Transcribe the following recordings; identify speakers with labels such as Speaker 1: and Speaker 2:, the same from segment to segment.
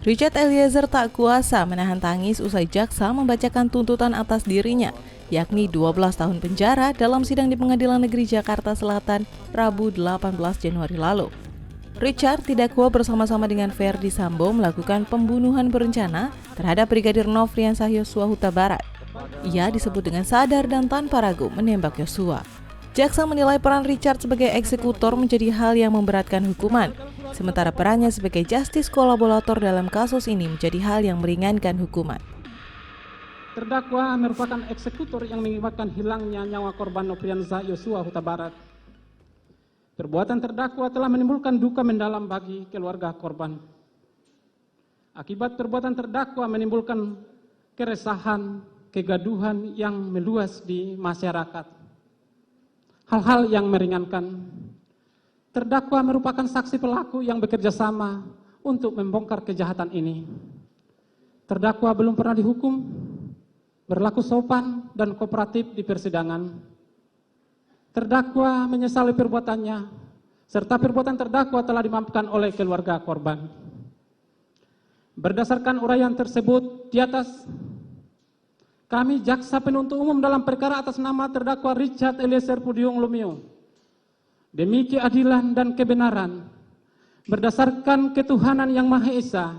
Speaker 1: Richard Eliezer tak kuasa menahan tangis usai jaksa membacakan tuntutan atas dirinya, yakni 12 tahun penjara dalam sidang di Pengadilan Negeri Jakarta Selatan, Rabu 18 Januari lalu. Richard didakwa bersama-sama dengan Verdi Sambo melakukan pembunuhan berencana terhadap Brigadir Nofriansah Yosua Huta Barat. Ia disebut dengan sadar dan tanpa ragu menembak Yosua. Jaksa menilai peran Richard sebagai eksekutor menjadi hal yang memberatkan hukuman, sementara perannya sebagai justice kolaborator dalam kasus ini menjadi hal yang meringankan hukuman.
Speaker 2: Terdakwa merupakan eksekutor yang mengakibatkan hilangnya nyawa korban Nofriansah Yosua Huta Barat. Perbuatan terdakwa telah menimbulkan duka mendalam bagi keluarga korban. Akibat perbuatan terdakwa menimbulkan keresahan, kegaduhan yang meluas di masyarakat. Hal-hal yang meringankan. Terdakwa merupakan saksi pelaku yang bekerja sama untuk membongkar kejahatan ini. Terdakwa belum pernah dihukum, berlaku sopan dan kooperatif di persidangan. Terdakwa menyesali perbuatannya, serta perbuatan terdakwa telah dimaafkan oleh keluarga korban. Berdasarkan uraian tersebut di atas, kami jaksa penuntut umum dalam perkara atas nama terdakwa Richard Eliezer Pudium Lumiu, demi keadilan dan kebenaran, berdasarkan ketuhanan yang Maha Esa,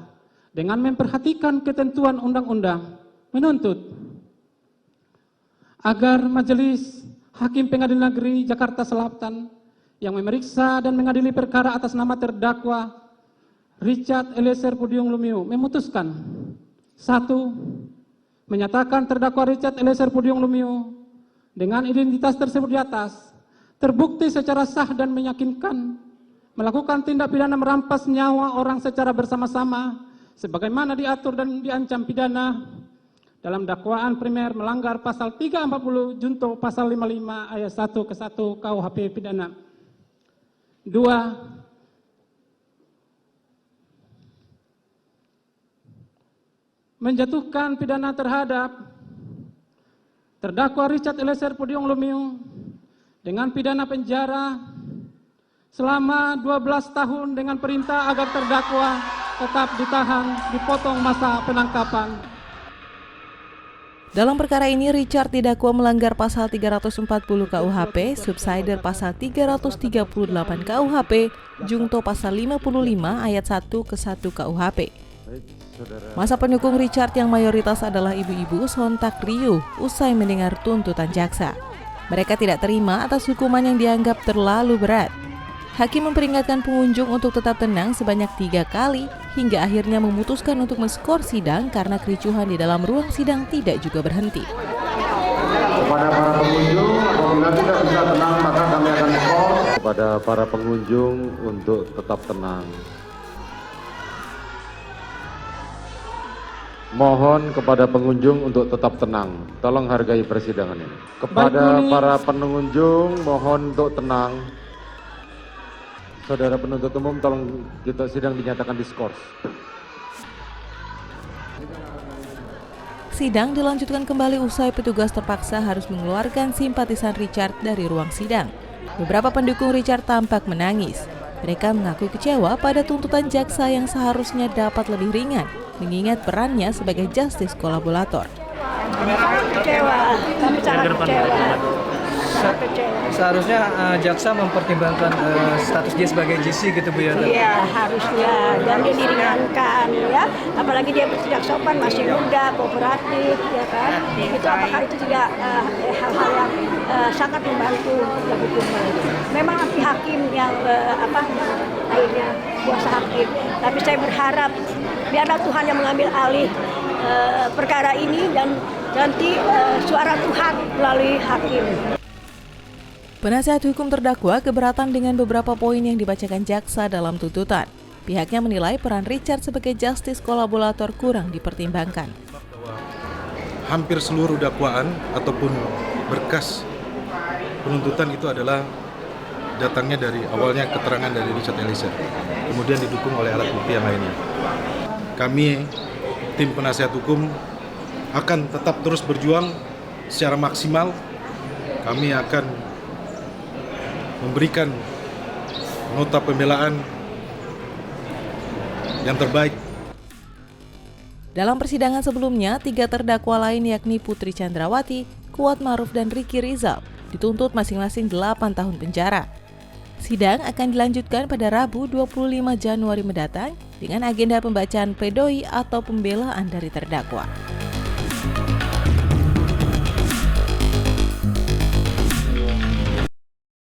Speaker 2: dengan memperhatikan ketentuan undang-undang, menuntut agar Majelis Hakim Pengadilan Negeri Jakarta Selatan yang memeriksa dan mengadili perkara atas nama terdakwa Richard Eliezer Pudium Lumiu memutuskan: 1. Menyatakan terdakwa Richard Eliezer Pudium Lumiu dengan identitas tersebut di atas terbukti secara sah dan meyakinkan melakukan tindak pidana merampas nyawa orang secara bersama-sama sebagaimana diatur dan diancam pidana dalam dakwaan primer melanggar pasal 340 junto pasal 55 ayat 1 ke 1 KUHP pidana. 2. Menjatuhkan pidana terhadap terdakwa Richard Eliezer Pudium Lumiu dengan pidana penjara selama 12 tahun dengan perintah agar terdakwa tetap ditahan, dipotong masa penangkapan.
Speaker 1: Dalam perkara ini, Richard didakwa melanggar pasal 340 KUHP, subsider pasal 338 KUHP, jungto pasal 55 ayat 1 ke 1 KUHP. Masa pendukung Richard yang mayoritas adalah ibu-ibu sontak riuh usai mendengar tuntutan jaksa. Mereka tidak terima atas hukuman yang dianggap terlalu berat. Hakim memperingatkan pengunjung untuk tetap tenang sebanyak 3 kali hingga akhirnya memutuskan untuk men-skor sidang karena kericuhan di dalam ruang sidang tidak juga berhenti.
Speaker 3: Kepada para pengunjung, apabila tidak bisa tenang maka kami akan skor.
Speaker 4: Kepada para pengunjung untuk tetap tenang. Mohon kepada pengunjung untuk tetap tenang. Tolong hargai persidangan ini. Kepada para pengunjung, mohon untuk tenang. Saudara penuntut umum, tolong kita sidang dinyatakan diskors.
Speaker 1: Sidang dilanjutkan kembali usai petugas terpaksa harus mengeluarkan simpatisan Richard dari ruang sidang. Beberapa pendukung Richard tampak menangis. Mereka mengaku kecewa pada tuntutan jaksa yang seharusnya dapat lebih ringan, mengingat perannya sebagai justice kolaborator.
Speaker 5: Kecewa, kami sangat kecewa.
Speaker 6: Seharusnya jaksa mempertimbangkan status dia sebagai GC gitu Bu ya?
Speaker 5: Iya, harusnya, dan dia diringankan ya. Apalagi dia bertindak sopan, masih muda, kooperatif ya kan. Itu apakah itu tidak hal-hal yang sangat membantu dalam hukuman. Memang nanti hakim yang akhirnya kuasa hakim. Tapi saya berharap biarlah Tuhan yang mengambil alih perkara ini dan nanti suara Tuhan melalui hakim.
Speaker 1: Penasihat hukum terdakwa keberatan dengan beberapa poin yang dibacakan jaksa dalam tuntutan. Pihaknya menilai peran Richard sebagai justice kolaborator kurang dipertimbangkan.
Speaker 7: Hampir seluruh dakwaan ataupun berkas penuntutan itu adalah datangnya dari awalnya keterangan dari Richard Eliezer, kemudian didukung oleh alat bukti yang lainnya. Kami, tim penasihat hukum, akan tetap terus berjuang secara maksimal. Kami akan memberikan nota pembelaan yang terbaik.
Speaker 1: Dalam persidangan sebelumnya, 3 terdakwa lain yakni Putri Chandrawati, Kuat Maruf, dan Ricky Rizal dituntut masing-masing 8 tahun penjara. Sidang akan dilanjutkan pada Rabu 25 Januari mendatang dengan agenda pembacaan pledoi atau pembelaan dari terdakwa.